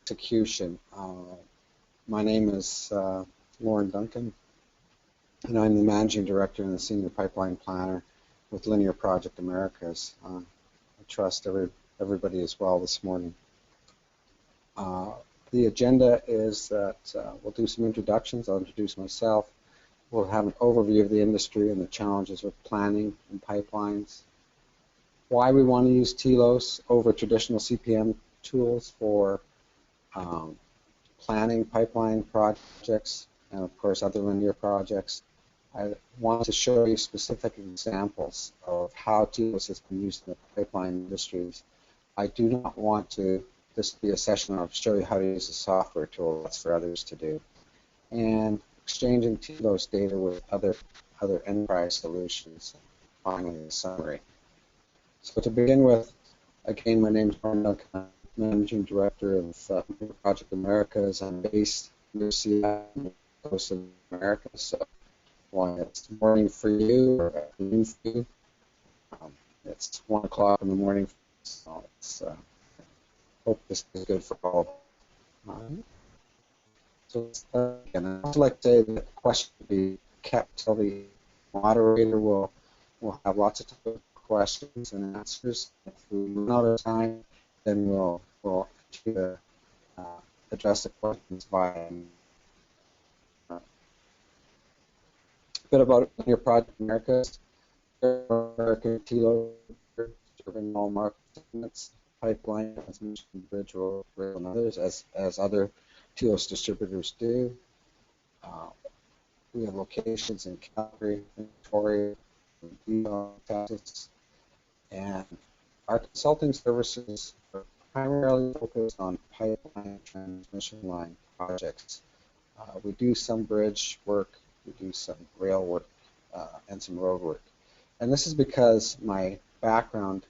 execution. My name is Lauren Duncan, and I'm the Managing Director and the Senior Pipeline Planner with Linear Project Americas. I trust everybody as well this morning. The agenda is that we'll do some introductions. I'll introduce myself. We'll have an overview of the industry and the challenges with planning and pipelines. Why we want to use TILOS over traditional CPM tools for planning pipeline projects and, of course, other linear projects. I want to show you specific examples of how TILOS has been used in the pipeline industries. I do not want this to be a session of show you how to use a software tool. That's for others to do. And exchanging TILOS data with other enterprise solutions. Finally, a summary. So to begin with, again, my name is Lauren Duncan. I'm Managing Director of Project Americas. I'm based near Seattle, coast of America. So when it's morning for you or afternoon for you, it's 1 o'clock in the morning. So it's, hope this is good for all. So again, I'd like to say that the question will be kept till the moderator will have lots of questions and answers. If we run out of time, then we'll address the questions via. A bit about your Project Americas. American TILOS serving all market segments, pipeline, transmission, bridge, rail, and others, as other TILOS distributors do. We have locations in Calgary, Victoria, Texas, and our consulting services are primarily focused on pipeline transmission line projects. We do some bridge work, we do some rail work, and some road work. And this is because my background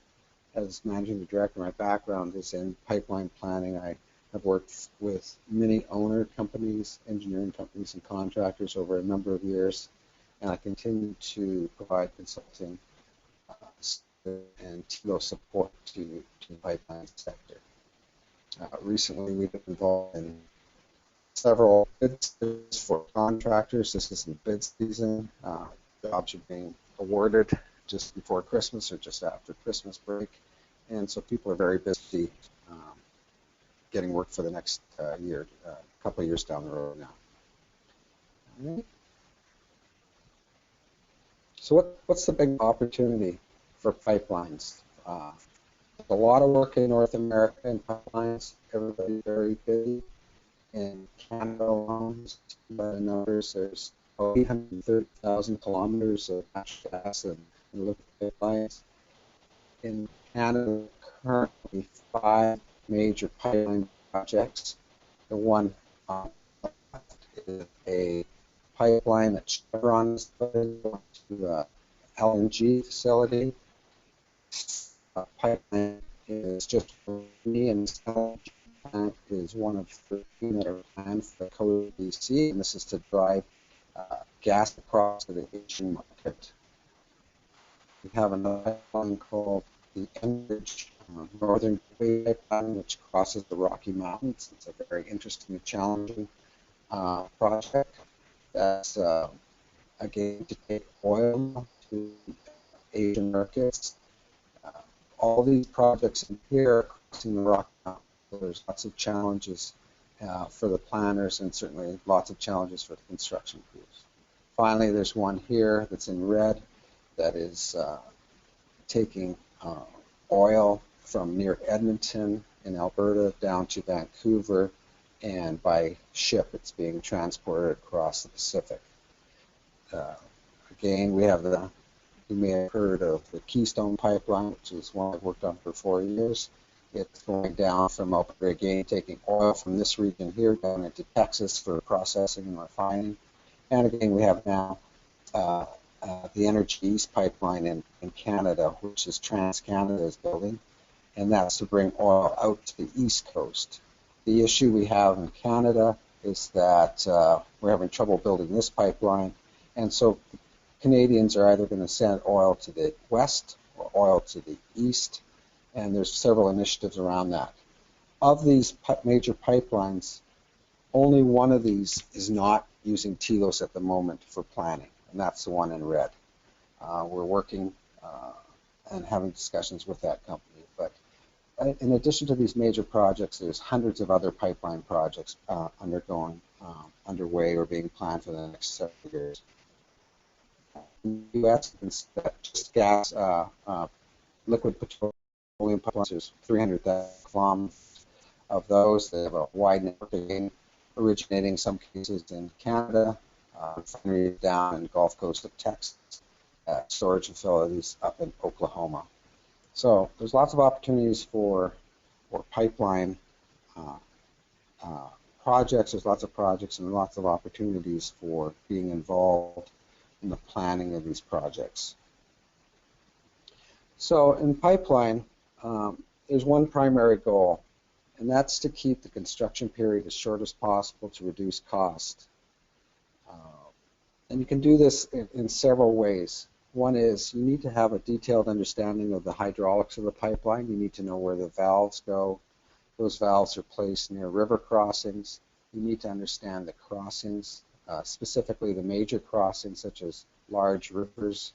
as Managing Director, my background is in pipeline planning. I have worked with many owner companies, engineering companies, and contractors over a number of years, and I continue to provide consulting and TILOS support to the pipeline sector. Recently, we've been involved in several bids for contractors. This is in bid season. Jobs are being awarded just before Christmas or just after Christmas break, and so people are very busy getting work for the next year, a couple of years down the road now. All right. So what's the big opportunity for pipelines? A lot of work in North America in pipelines. Everybody's very busy. In Canada alone, by the numbers, there's 830,000 kilometers of natural gas and liquid pipelines. In Canada, currently 5 major pipeline projects. The one is a pipeline that Chevron is putting to an LNG facility. A pipeline is just for me, and this LNG plant is one of 13 that are planned for the coast of BC, and this is to drive gas across to the Asian market. We have another pipeline called the Enbridge Northern Pipeline, which crosses the Rocky Mountains. It's a very interesting and challenging project. That's again to take oil to Asian markets. All these projects in here are crossing the Rocky Mountains. So there's lots of challenges for the planners and certainly lots of challenges for the construction crews. Finally, there's one here that's in red that is taking oil from near Edmonton in Alberta down to Vancouver, and by ship it's being transported across the Pacific. Again, we have you may have heard of the Keystone Pipeline, which is one I've worked on for 4 years. It's going down from Alberta, again, taking oil from this region here down into Texas for processing and refining. And again, we have now the Energy East Pipeline in Canada, which is TransCanada is building, and that's to bring oil out to the East Coast. The issue we have in Canada is that we're having trouble building this pipeline, and so Canadians are either going to send oil to the west or oil to the east, and there's several initiatives around that. of these major pipelines, only one of these is not using TILOS at the moment for planning, and that's the one in red. We're working and having discussions with that company. But in addition to these major projects, there's hundreds of other pipeline projects underway or being planned for the next several years. In the U.S., just gas, liquid petroleum pipelines, there's 300,000 kilometers of those. They have a wide network, originating in some cases in Canada, refineries down in the Gulf Coast of Texas, storage facilities up in Oklahoma. So there's lots of opportunities for pipeline projects. There's lots of projects and lots of opportunities for being involved in the planning of these projects. So in pipeline, there's one primary goal, and that's to keep the construction period as short as possible to reduce cost. And you can do this in several ways. One is you need to have a detailed understanding of the hydraulics of the pipeline. You need to know where the valves go. Those valves are placed near river crossings. You need to understand the crossings, specifically the major crossings such as large rivers,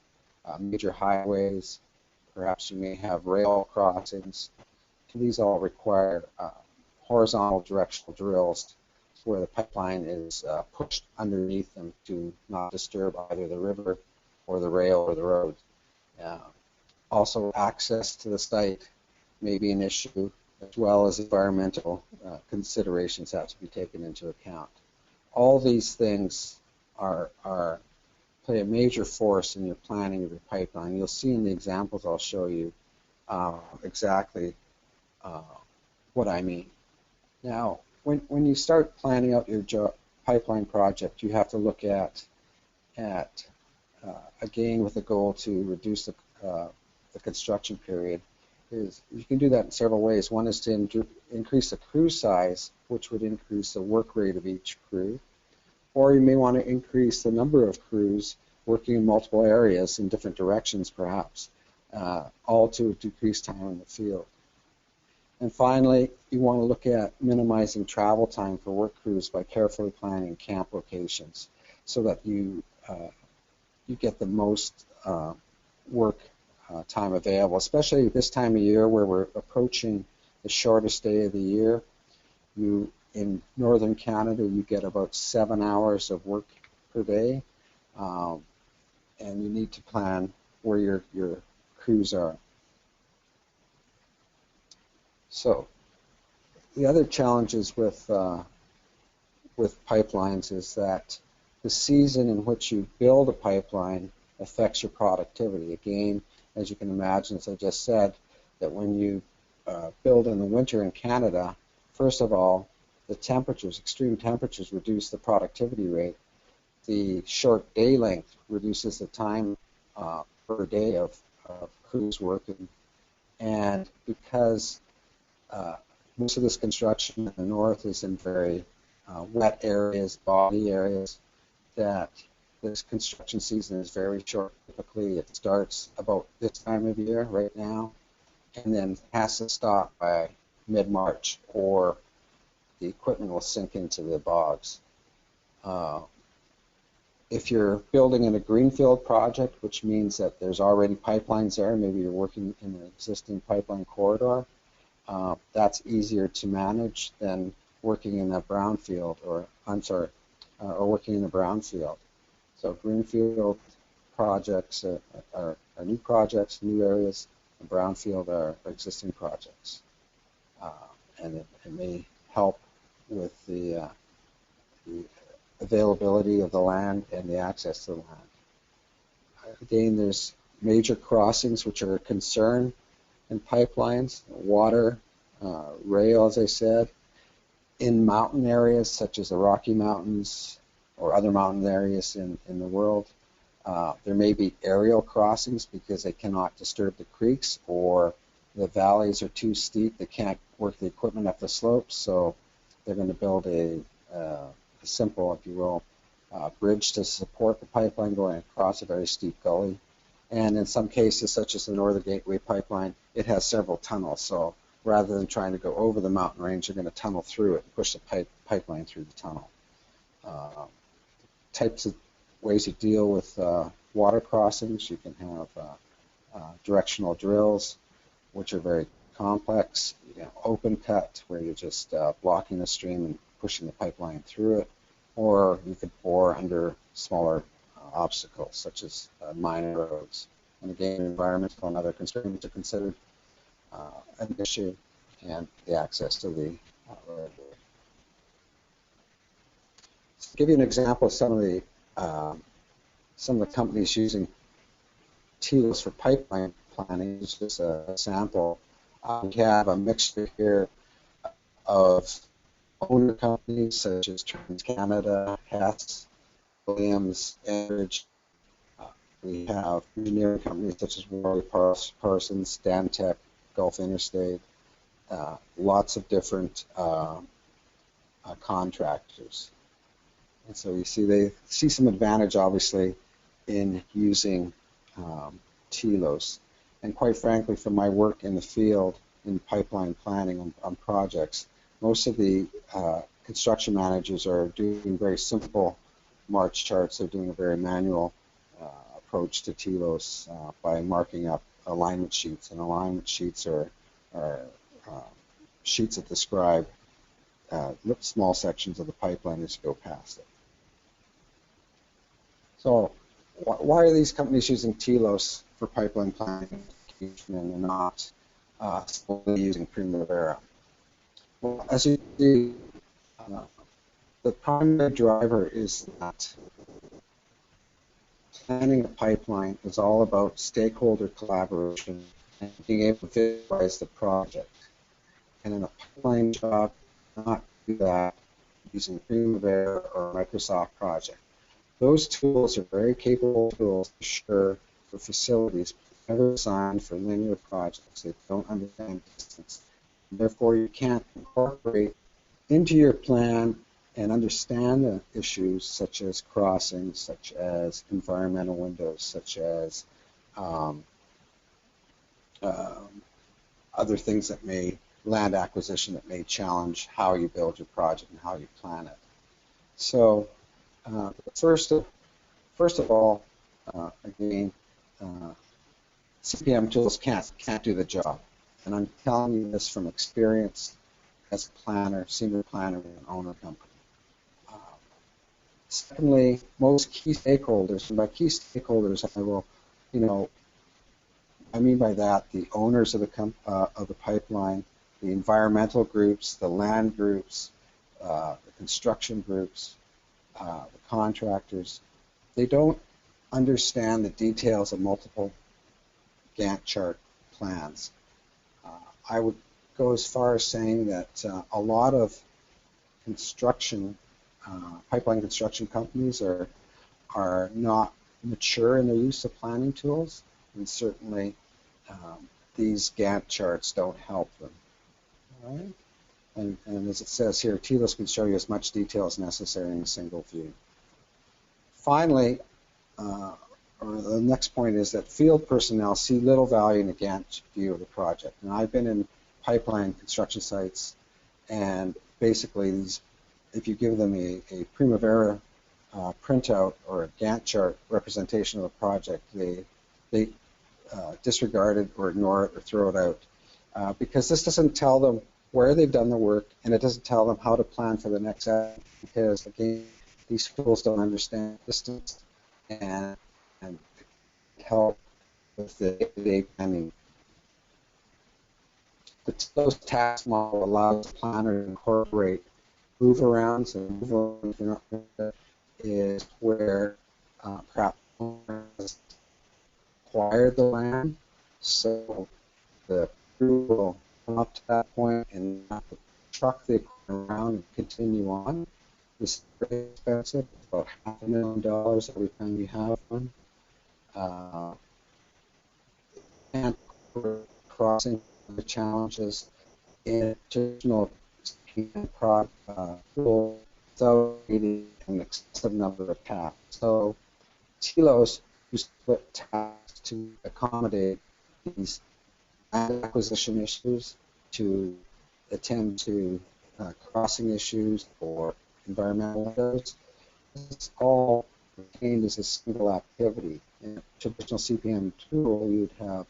major highways. Perhaps you may have rail crossings. These all require horizontal directional drills where the pipeline is pushed underneath them to not disturb either the river or the rail or the road. Also, access to the site may be an issue, as well as environmental considerations have to be taken into account. All these things play a major force in your planning of your pipeline. You'll see in the examples I'll show you exactly what I mean. Now, when you start planning out your pipeline project, you have to look at again with the goal to reduce the construction period. You can do that in several ways. One is to increase the crew size, which would increase the work rate of each crew. Or you may want to increase the number of crews working in multiple areas in different directions, perhaps, all to decrease time in the field. And finally, you want to look at minimizing travel time for work crews by carefully planning camp locations so that you get the most work time available, especially this time of year where we're approaching the shortest day of the year. In northern Canada, you get about 7 hours of work per day, and you need to plan where your crews are. So the other challenges with pipelines is that the season in which you build a pipeline affects your productivity. Again, as you can imagine, as I just said, that when you build in the winter in Canada, first of all, the temperatures, extreme temperatures, reduce the productivity rate. The short day length reduces the time per day of crews working. And because most of this construction in the north is in very wet areas, boggy areas, that this construction season is very short. Typically, it starts about this time of year, right now, and then has to stop by mid-March, or the equipment will sink into the bogs. If you're building in a greenfield project, which means that there's already pipelines there, maybe you're working in an existing pipeline corridor, that's easier to manage than working in a brownfield, or working in a brownfield. So greenfield projects are new projects, new areas, and brownfield are existing projects. And it may help with the availability of the land and the access to the land. Again, there's major crossings which are a concern in pipelines, water, rail, as I said. In mountain areas such as the Rocky Mountains or other mountain areas in the world, there may be aerial crossings because they cannot disturb the creeks, or the valleys are too steep, they can't work the equipment up the slopes, so they're going to build a simple, if you will, bridge to support the pipeline going across a very steep gully. And in some cases, such as the Northern Gateway pipeline, it has several tunnels, so rather than trying to go over the mountain range, they're going to tunnel through it and push the pipeline through the tunnel. Types of ways you deal with water crossings, you can have directional drills, which are very complex. You know, open cut, where you're just blocking the stream and pushing the pipeline through it, or you could bore under smaller obstacles, such as minor roads. And again, environmental and other constraints are considered an issue, and the access to the roadway. So to give you an example of some of the companies using TILOS for pipeline planning, this is a sample. We have a mixture here of owner companies such as TransCanada, Hess, Williams, Enbridge. We have engineering companies such as Worley Parsons, Dantec, Gulf Interstate, lots of different contractors. And so you see they see some advantage, obviously, in using TILOS. And quite frankly, from my work in the field in pipeline planning on projects, most of the construction managers are doing very simple March charts. They're doing a very manual approach to TILOS by marking up alignment sheets. And alignment sheets are sheets that describe small sections of the pipeline as you go past it. So why are these companies using TILOS for pipeline planning and they're not solely using primavera? Well, as you see, the primary driver is that planning a pipeline is all about stakeholder collaboration and being able to visualize the project. And in a pipeline job, not do that using Primavera or Microsoft Project. Those tools are very capable tools, sure, for facilities, but never designed for linear projects. They don't understand distance. Therefore, you can't incorporate into your plan and understand the issues such as crossings, such as environmental windows, such as other things that may, land acquisition that may challenge how you build your project and how you plan it. So first of all, again, CPM tools can't do the job. And I'm telling you this from experience as a planner, senior planner in an owner company. Secondly, most key stakeholders, and by key stakeholders, I will, I mean by that the owners of the pipeline, the environmental groups, the land groups, the construction groups, the contractors. They don't understand the details of multiple Gantt chart plans. I would go as far as saying that a lot of pipeline construction companies are not mature in their use of planning tools, and certainly these Gantt charts don't help them. All right? And as it says here, TILOS can show you as much detail as necessary in a single view. Finally, or the next point is that field personnel see little value in a Gantt view of the project. And I've been in pipeline construction sites, and basically these, if you give them a Primavera printout or a Gantt chart representation of the project, they disregard it or ignore it or throw it out because this doesn't tell them where they've done the work, and it doesn't tell them how to plan for the next step, because again, these tools don't understand distance and help with the day-to-day planning. The TILOS task model allows the planner to incorporate move-arounds, and move-arounds is where perhaps owners acquired the land, so the crew will come up to that point and have to truck the equipment around and continue on. This is very expensive, about $500,000 every time you have one. And crossing the challenges in additional tools without needing an excessive number of tasks. So TILOS use split tasks to accommodate these acquisition issues to attend to crossing issues or environmental issues. It's all retained as a single activity. In a traditional CPM tool, you'd have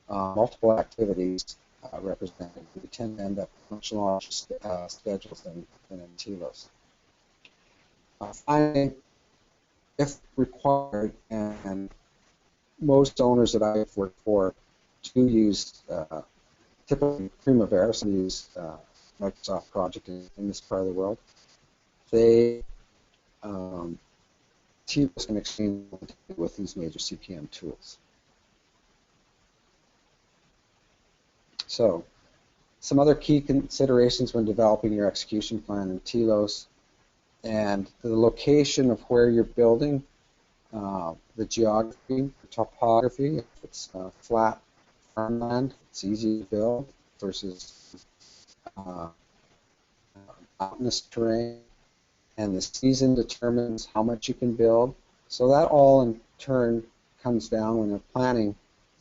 multiple activities represented. We tend to end up with much larger schedules than in TILOS. Finally, if required, and most owners that I've worked for do use typically Primavera, so use Microsoft Project in this part of the world, they TILOS can exchange with these major CPM tools. So, some other key considerations when developing your execution plan in TILOS, and the location of where you're building, the geography, the topography. If it's flat farmland, it's easy to build versus mountainous terrain. And the season determines how much you can build. So that all in turn comes down when you're planning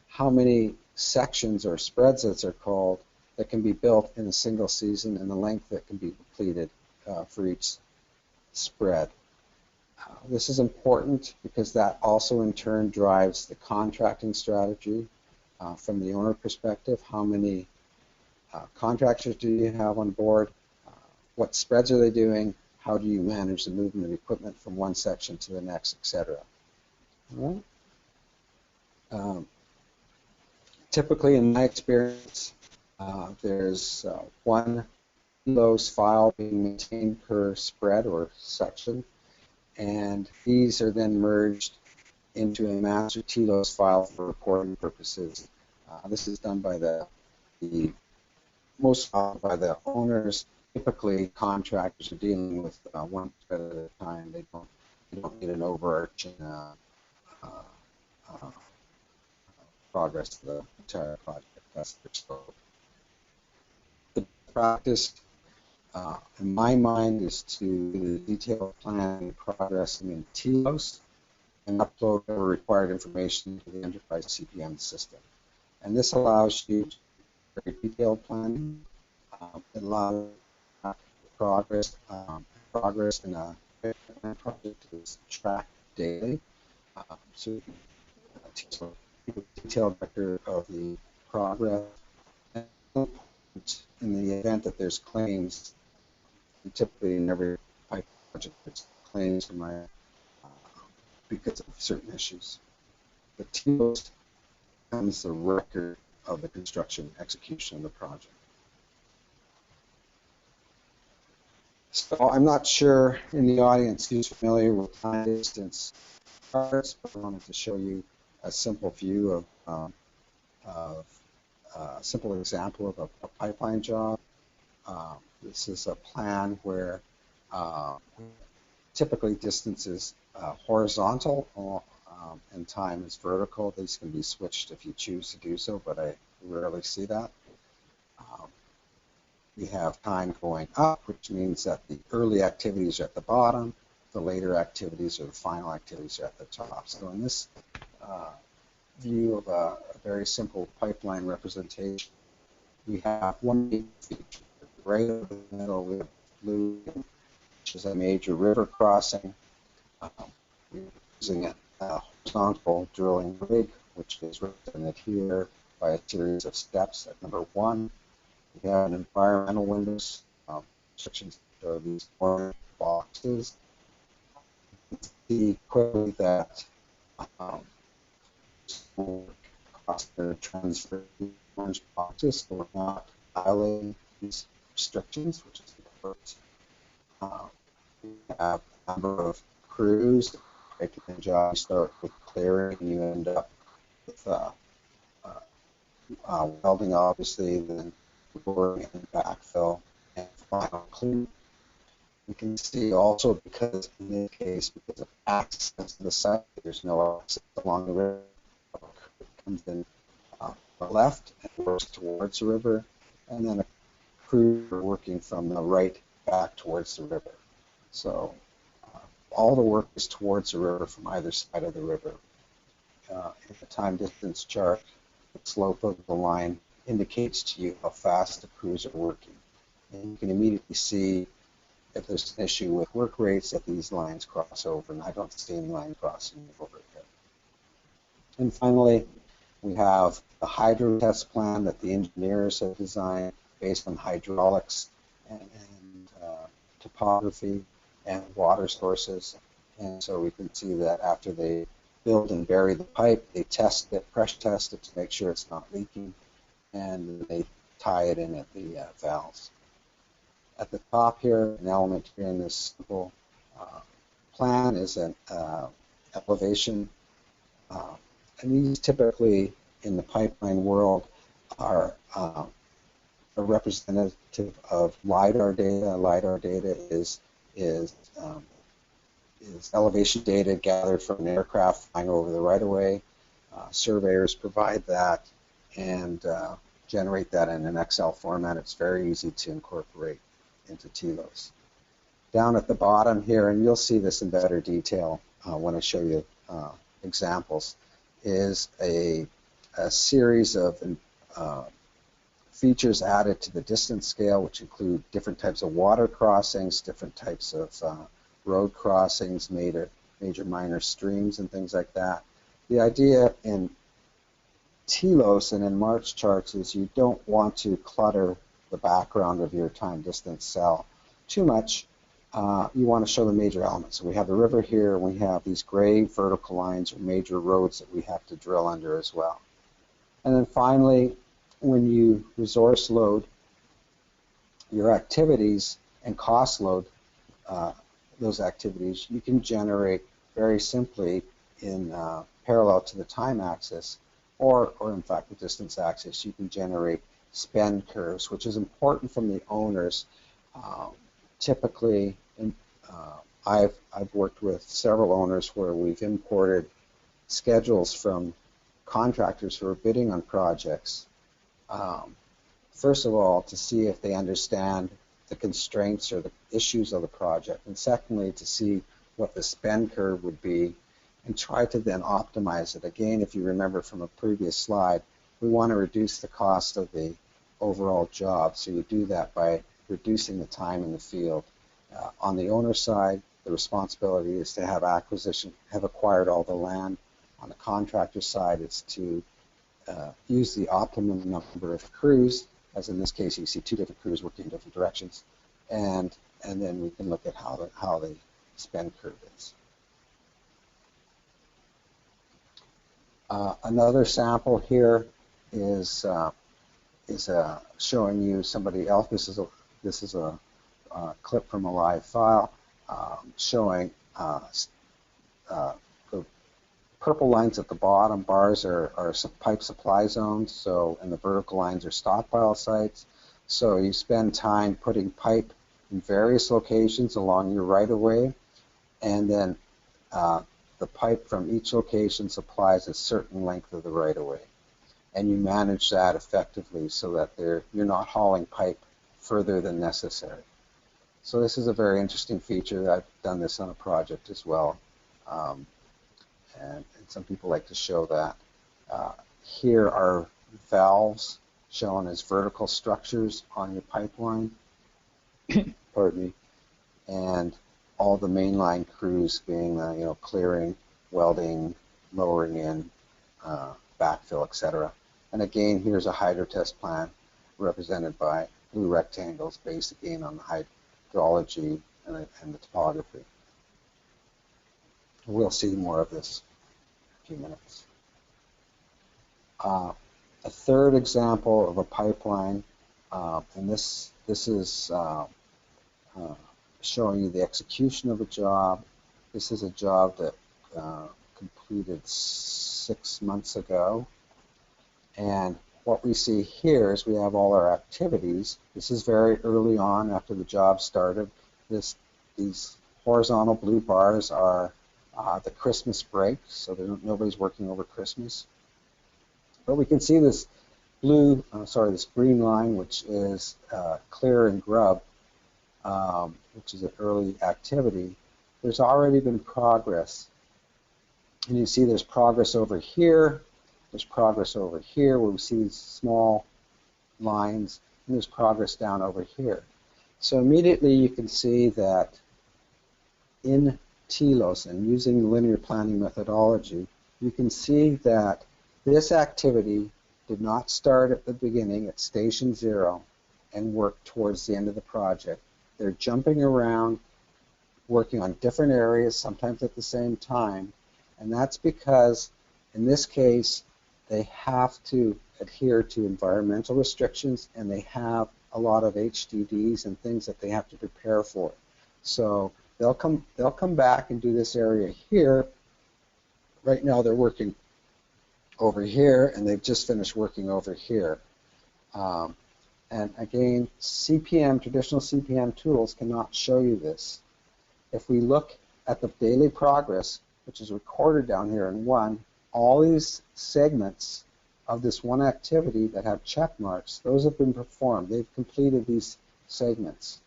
how many sections or spreads, as they're called, that can be built in a single season and the length that can be completed for each spread. This is important because that also in turn drives the contracting strategy from the owner perspective. How many contractors do you have on board? What spreads are they doing? How do you manage the movement of equipment from one section to the next, etc. All right. Typically, in my experience, there's one TILOS file being maintained per spread or section, and these are then merged into a master TILOS file for reporting purposes. This is done by most often by the owners. Typically, contractors are dealing with one spread at a time. They don't need an overarching progress to the entire project. That's their scope. The practice, in my mind, is to do the detailed plan progressing in TILOS and upload the required information to the enterprise CPM system. And this allows you to do very detailed planning. It allows progress in a project is tracked daily. So detailed record of the progress. And in the event that there's claims, and typically in every pipe project there's claims because of certain issues. The TILOS becomes the record of the construction execution of the project. So I'm not sure in the audience who's familiar with time distance charts, but I wanted to show you a simple view of a simple example of a pipeline job. This is a plan where typically distance is horizontal and time is vertical. These can be switched if you choose to do so, but I rarely see that. We have time going up, which means that the early activities are at the bottom, the later activities or the final activities are at the top. So in this view of a very simple pipeline representation, we have one feature. Right in the middle, we have blue, which is a major river crossing. We're using a horizontal drilling rig, which is represented here by a series of steps. At number 1, we have an environmental windows sections of these orange boxes. You can see quickly that across the transfer orange boxes, so we're not violating these restrictions, which is important. We have a number of crews taking the job. You start with clearing, and you end up with welding, obviously, then boring and backfill, and final clean. You can see also, because in this case, because of access to the site, there's no access along the river. It comes in the left and works towards the river, and then a crew are working from the right back towards the river. So all the work is towards the river from either side of the river. In the time distance chart, the slope of the line indicates to you how fast the crews are working. And you can immediately see if there's an issue with work rates that these lines cross over, and I don't see any line crossing over here. And finally, we have the hydro test plan that the engineers have designed based on hydraulics and topography and water sources. And so we can see that after they build and bury the pipe, they test it, pressure test it to make sure it's not leaking, and they tie it in at the valves. At the top here, an element here in this simple plan is an elevation. And these typically in the pipeline world are a representative of LiDAR data. LiDAR data is elevation data gathered from an aircraft flying over the right-of-way. Surveyors provide that and generate that in an Excel format. It's very easy to incorporate into TILOS. Down at the bottom here, and you'll see this in better detail when I show you examples, is a series of features added to the distance scale, which include different types of water crossings, different types of road crossings, major minor streams, and things like that. The idea in TILOS and in March charts is you don't want to clutter the background of your time distance cell too much. You want to show the major elements. So we have the river here, and we have these gray vertical lines or major roads that we have to drill under as well. And then finally, when you resource load your activities and cost load those activities, you can generate very simply in parallel to the time axis, or in fact the distance axis, you can generate spend curves, which is important from the owners. Typically, I've worked with several owners where we've imported schedules from contractors who are bidding on projects. First of all, to see if they understand the constraints or the issues of the project, and secondly, to see what the spend curve would be and try to then optimize it. Again, if you remember from a previous slide, we want to reduce the cost of the overall job, so you do that by reducing the time in the field. On the owner side, the responsibility is to have acquired all the land. On the contractor side, it's to use the optimum number of crews, as in this case you see two different crews working in different directions, and then we can look at how the spend curve is. Another sample here is showing you somebody else. This is a clip from a live file showing the purple lines at the bottom bars are pipe supply zones, so, and the vertical lines are stockpile sites. So you spend time putting pipe in various locations along your right-of-way, and then the pipe from each location supplies a certain length of the right-of-way, and you manage that effectively so that you're not hauling pipe further than necessary. So this is a very interesting feature. I've done this on a project as well, and some people like to show that. Here are valves shown as vertical structures on your pipeline, pardon me, and all the mainline crews being clearing, welding, lowering in, backfill, etc. And again, here's a hydro test plan represented by blue rectangles based again on the hydrology and the topography. We'll see more of this in a few minutes. A third example of a pipeline, and this is showing you the execution of a job. This is a job that completed 6 months ago, and what we see here is we have all our activities. This is very early on after the job started. These horizontal blue bars are the Christmas break, so nobody's working over Christmas. But we can see this this green line, which is clear and grub, which is an early activity. There's already been progress. And you see there's progress over here. There's progress over here where we see these small lines, and there's progress down over here. So immediately you can see that in TILOS and using the linear planning methodology, you can see that this activity did not start at the beginning at station 0 and work towards the end of the project. They're jumping around, working on different areas, sometimes at the same time, and that's because, in this case, they have to adhere to environmental restrictions, and they have a lot of HDDs and things that they have to prepare for. So they'll come back and do this area here. Right now they're working over here, and they've just finished working over here. And again, CPM, traditional CPM tools cannot show you this. If we look at the daily progress, which is recorded down here in 1, all these segments of this one activity that have check marks, those have been performed. They've completed these segments.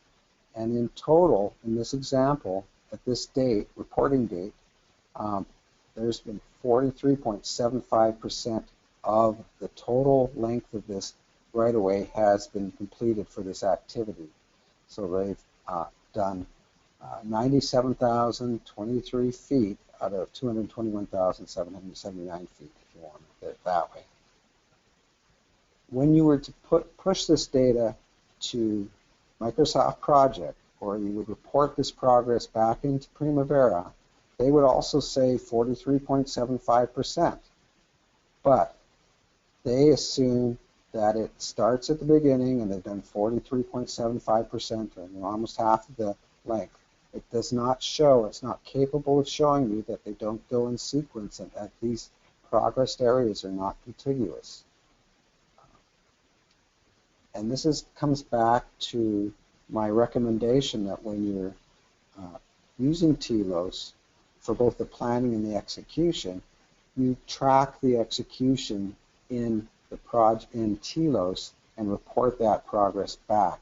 And in total, in this example, at this date, reporting date, there's been 43.75% of the total length of this right-of-way has been completed for this activity. So they've done 97,023 feet out of 221,779 feet, if you want to put it that way. When you were to push this data to Microsoft Project, or you would report this progress back into Primavera, they would also say 43.75%. But they assume that it starts at the beginning and they've done 43.75%, or almost half of the length. It does not show, it's not capable of showing you that they don't go in sequence and that these progressed areas are not contiguous. And this comes back to my recommendation that when you're using TILOS for both the planning and the execution, you track the execution in TILOS and report that progress back.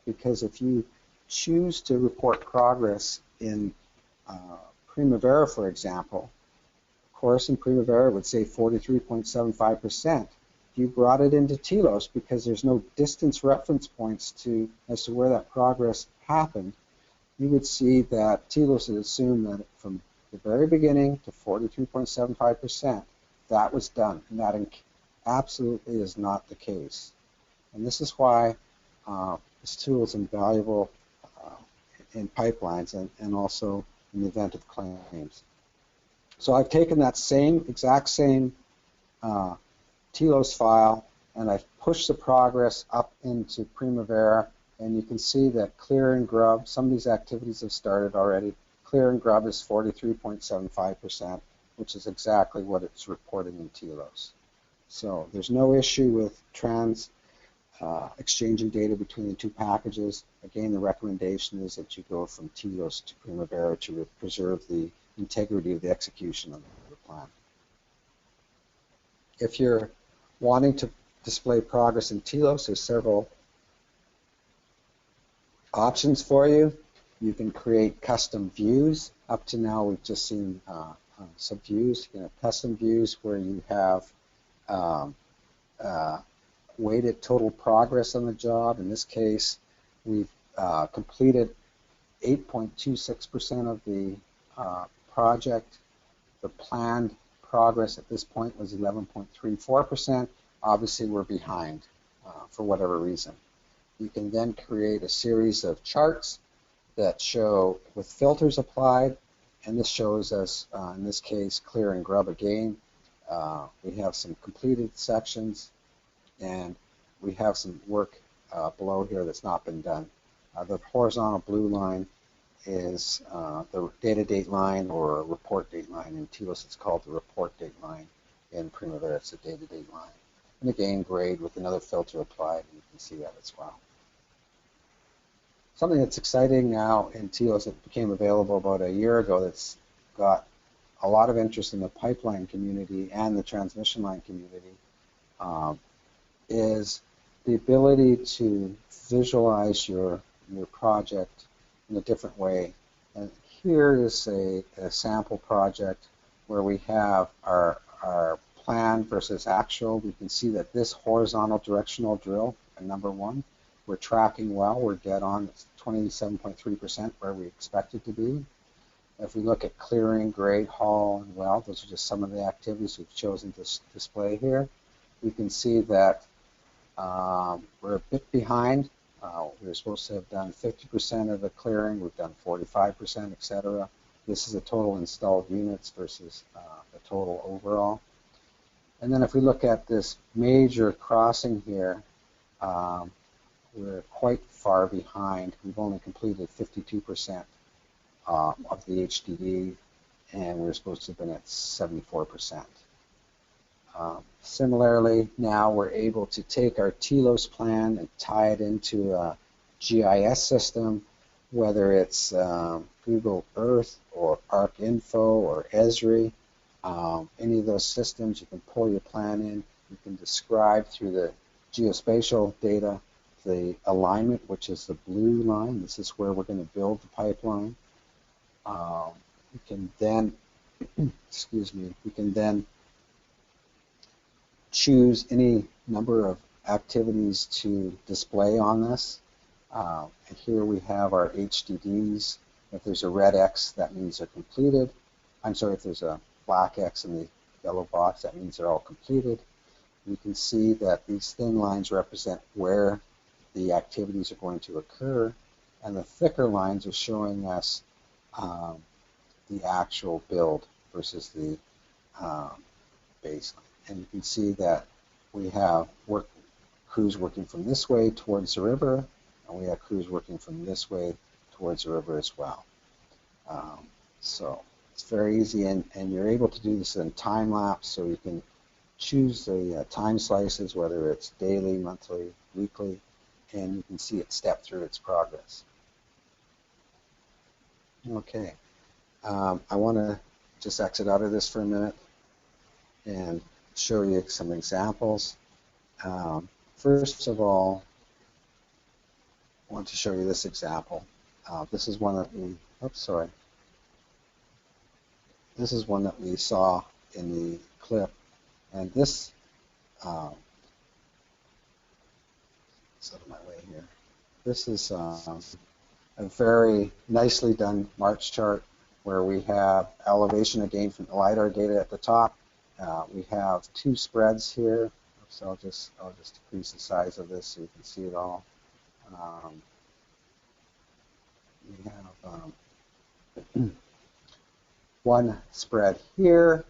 Because if you choose to report progress in Primavera, for example, of course in Primavera it would say 43.75%. If you brought it into TILOS, because there's no distance reference points as to where that progress happened, you would see that TILOS would assume that from the very beginning to 43.75%, that was done, and that absolutely is not the case. And this is why this tool is invaluable in pipelines and also in the event of claims. So I've taken that exact same TILOS file, and I've pushed the progress up into Primavera, and you can see that clear and grub, some of these activities have started already. Clear and grub is 43.75%, which is exactly what it's reporting in TILOS. So there's no issue with exchanging data between the two packages. Again, the recommendation is that you go from TILOS to Primavera to preserve the integrity of the execution of the plan. If you're wanting to display progress in TILOS, there's several options for you. You can create custom views. Up to now, we've just seen some views. You know, custom views where you have weighted total progress on the job. In this case, we've completed 8.26% of the project. The planned progress at this point was 11.34%. Obviously, we're behind for whatever reason. You can then create a series of charts that show with filters applied, and this shows us, in this case, clear and grub again. We have some completed sections, and we have some work below here that's not been done. The horizontal blue line is the data date line or report date line. In TILOS, it's called the report date line. In Primavera, it's the data date line. And again, grade with another filter applied, and you can see that as well. Something that's exciting now in TILOS that became available about a year ago that's got a lot of interest in the pipeline community and the transmission line community is the ability to visualize your project in a different way. And here is a sample project where we have our plan versus actual. We can see that this horizontal directional drill number one. We're tracking well. We're dead on. It's 27.3% where we expect it to be. If we look at clearing, grade, haul, and well, those are just some of the activities we've chosen to display here. We can see that we're a bit behind. We were supposed to have done 50% of the clearing. We've done 45%, etc. This is the total installed units versus the total overall. And then if we look at this major crossing here, we're quite far behind. We've only completed 52% of the HDD, and we're supposed to have been at 74%. Similarly, now we're able to take our TILOS plan and tie it into a GIS system, whether it's Google Earth or ArcInfo or Esri. Any of those systems, you can pull your plan in. You can describe through the geospatial data the alignment, which is the blue line. This is where we're going to build the pipeline. We can then, we can then choose any number of activities to display on this. And here we have our HDDs. If there's a red X, that means they're completed. I'm sorry, if there's a black X in the yellow box, that means they're all completed. You can see that these thin lines represent where the activities are going to occur, and the thicker lines are showing us the actual build versus the baseline. And you can see that we have crews working from this way towards the river, and we have crews working from this way towards the river as well. So it's very easy, and you're able to do this in time lapse, so you can choose the time slices, whether it's daily, monthly, weekly, and you can see it step through its progress. Okay, I want to just exit out of this for a minute and show you some examples. First of all, I want to show you this example. This is one that we, This is one that we saw in the clip, and this, it's out of my way here. This is a very nicely done March chart where we have elevation again from the LiDAR data at the top. We have two spreads here, so I'll just decrease the size of this so you can see it all. We have one spread here,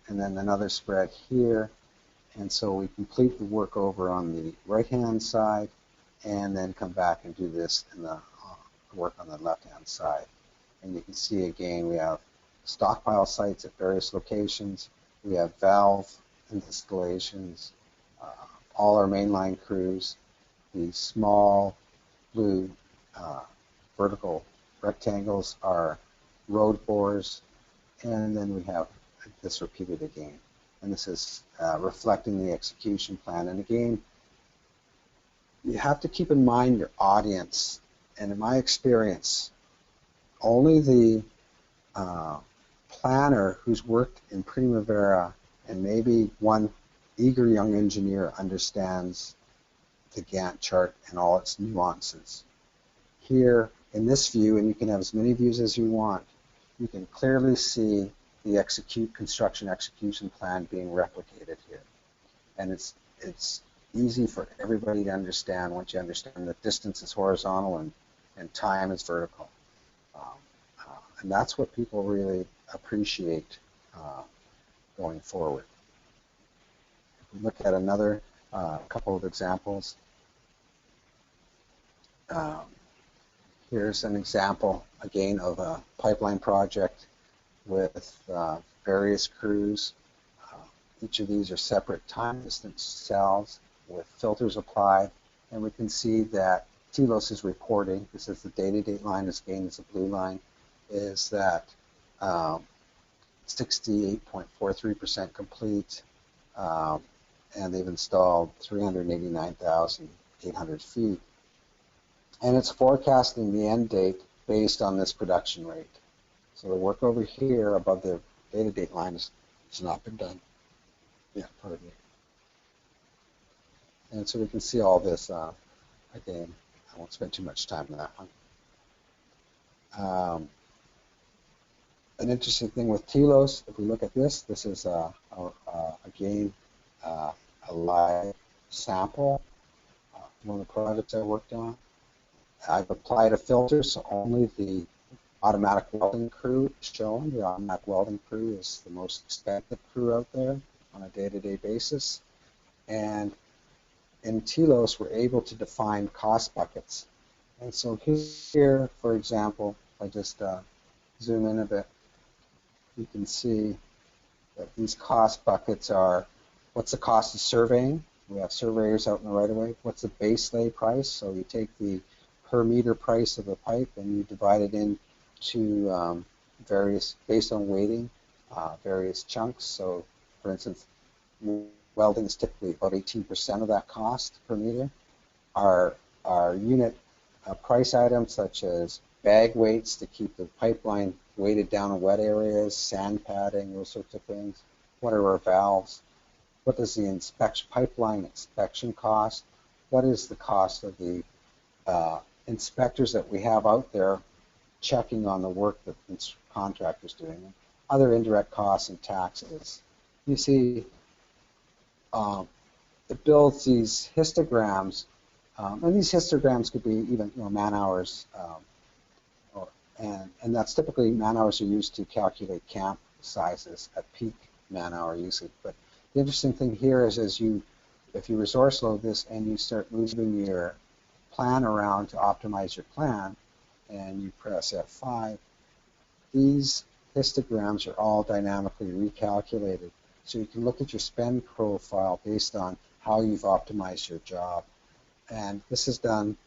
and then another spread here, and so we complete the work over on the right-hand side, and then come back and do this in the work on the left-hand side. And you can see again we have stockpile sites at various locations. We have valve installations, all our mainline crews, the small blue vertical rectangles are road bores, and then we have this repeated again. And this is reflecting the execution plan. And again, you have to keep in mind your audience. And in my experience, only the planner who's worked in Primavera and maybe one eager young engineer understands the Gantt chart and all its nuances. Here in this view, and you can have as many views as you want, you can clearly see the construction execution plan being replicated here. And it's easy for everybody to understand once you understand that distance is horizontal and time is vertical. And that's what people really appreciate going forward. If we look at another couple of examples, here's an example again of a pipeline project with various crews. Each of these are separate time distance cells with filters applied, and we can see that TILOS is reporting, this is the date line, this again is the blue line, is that 68.43% complete, and they've installed 389,800 feet. And it's forecasting the end date based on this production rate. So the work over here above the date line has not been done. Yeah, pardon me. And so we can see all this. Again, I won't spend too much time on that one. An interesting thing with TILOS, if we look at this, this is again a live sample. One of the projects I worked on. I've applied a filter, so only the automatic welding crew is shown. The automatic welding crew is the most expensive crew out there on a day-to-day basis. And in TILOS, we're able to define cost buckets. And so here, for example, if I just zoom in a bit, you can see that these cost buckets are, what's the cost of surveying? We have surveyors out in the right of way. What's the base lay price? So you take the per meter price of the pipe and you divide it into various, based on weighting, various chunks. So for instance, welding is typically about 18% of that cost per meter. Our unit price items such as bag weights to keep the pipeline weighted down in wet areas, sand padding, those sorts of things. What are our valves? What does the pipeline inspection cost? What is the cost of the inspectors that we have out there checking on the work that the contractor's doing? Other indirect costs and taxes. You see, it builds these histograms, and these histograms could be even man hours, and that's typically man hours are used to calculate camp sizes at peak man hour usage. But the interesting thing here is if you resource load this and you start moving your plan around to optimize your plan, and you press F5, these histograms are all dynamically recalculated. So you can look at your spend profile based on how you've optimized your job. And this is done,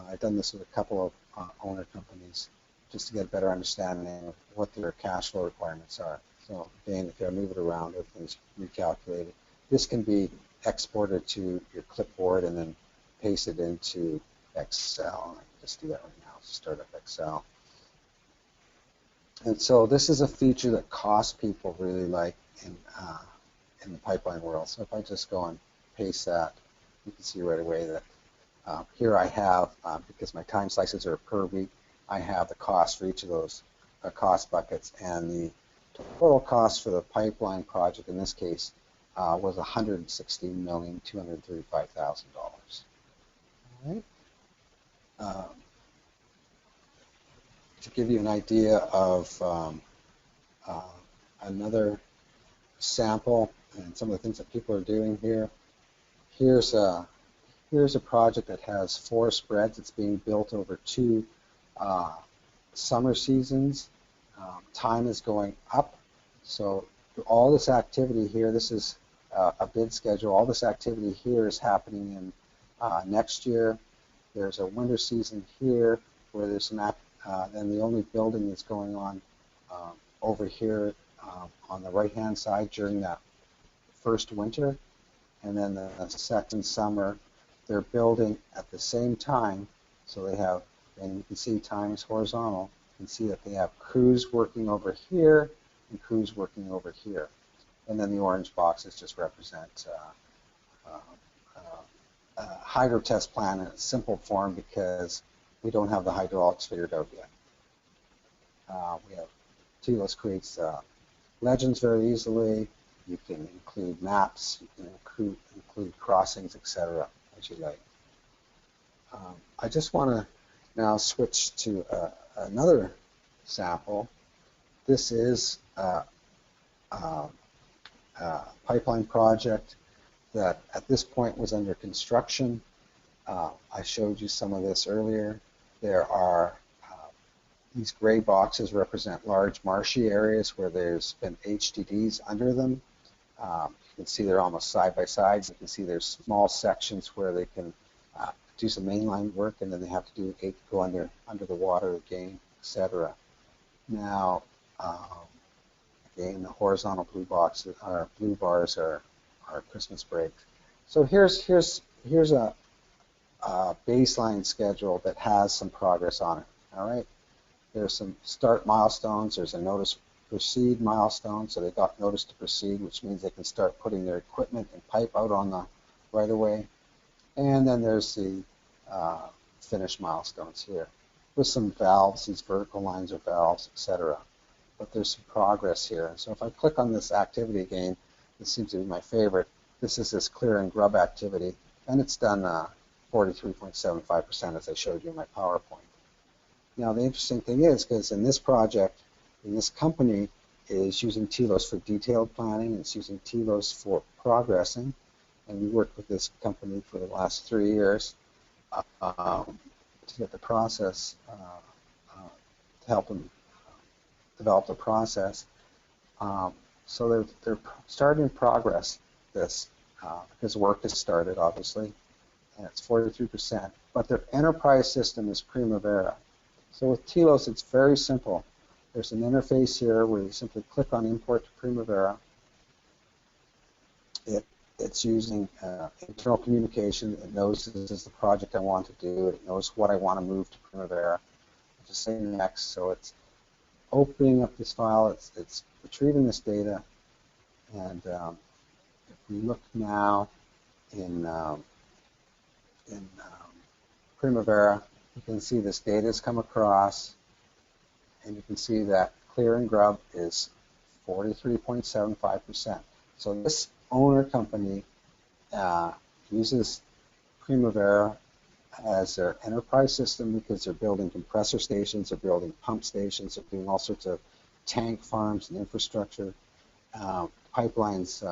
I've done this with a couple of owner companies just to get a better understanding of what their cash flow requirements are. So again, if you move it around, everything's recalculated. This can be exported to your clipboard and then pasted into Excel. I can just do that right now, start up Excel. And so this is a feature that cost people really like in the pipeline world. So if I just go and paste that, you can see right away that here I have, because my time slices are per week, I have the cost for each of those cost buckets, and the total cost for the pipeline project in this case was $116,235,000. All right. To give you an idea of another sample and some of the things that people are doing here, here's a project that has 4 spreads. It's being built over 2 summer seasons. Time is going up, so all this activity here, this is a bid schedule. All this activity here is happening in next year. There's a winter season here where there's some then the only building that's going on over here on the right-hand side during that first winter, and then the second summer they're building at the same time. So they have, and you can see time is horizontal. You can see that they have crews working over here and crews working over here, and then the orange boxes just represent hydro test plan in a simple form because we don't have the hydraulics figured out yet. We have TILOS creates legends very easily. You can include maps, you can include crossings, etc. as you like. I just want to now switch to another sample. This is a pipeline project that at this point was under construction. I showed you some of this earlier. There are these gray boxes represent large marshy areas where there's been HDDs under them. You can see they're almost side by side. You can see there's small sections where they can do some mainline work, and then they have to go under the water again, etc. Now, again, the horizontal blue boxes, blue bars are Christmas break. So here's a baseline schedule that has some progress on it. All right, there's some start milestones. There's a notice proceed milestone, so they got notice to proceed, which means they can start putting their equipment and pipe out on the right of way. And then there's the finish milestones here with some valves. These vertical lines are valves, etc. But there's some progress here. So if I click on this activity again, this seems to be my favorite. This is this clear and grub activity, and it's done 43.75% as I showed you in my PowerPoint. Now the interesting thing is, because in this project, in this company is using TILOS for detailed planning, it's using TILOS for progressing, and we worked with this company for the last 3 years to get the process, to help them develop the process. So they're starting to progress this because work has started, obviously, and it's 43%. But their enterprise system is Primavera. So with TILOS, it's very simple. There's an interface here where you simply click on Import to Primavera. It's using internal communication. It knows this is the project I want to do. It knows what I want to move to Primavera. Just say next. So it's opening up this file. It's retrieving this data. And if we look now in Primavera, you can see this data has come across, and you can see that clear and grub is 43.75%. So this owner company uses Primavera as their enterprise system because they're building compressor stations, they're building pump stations, they're doing all sorts of tank farms and infrastructure. Pipelines,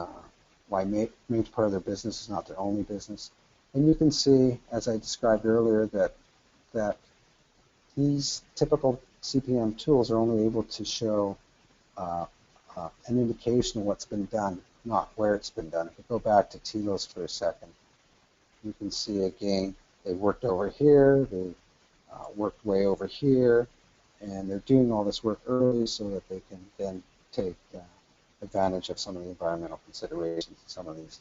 why major part of their business is not their only business. And you can see, as I described earlier, that these typical CPM tools are only able to show an indication of what's been done, not where it's been done. If we go back to TILOS for a second, you can see again, they worked over here, they worked way over here, and they're doing all this work early so that they can then take advantage of some of the environmental considerations in some of these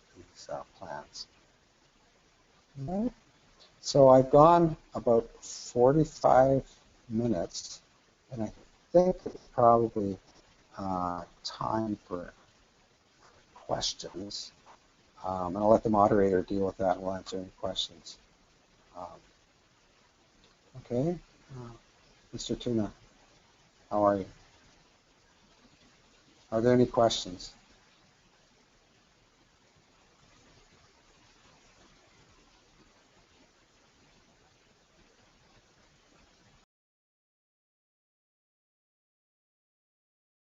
plans. Okay. So I've gone about 45 minutes, and I think it's probably time for questions. And I'll let the moderator deal with that and we'll answer any questions. Okay. Mr. Tuna, how are you? Are there any questions?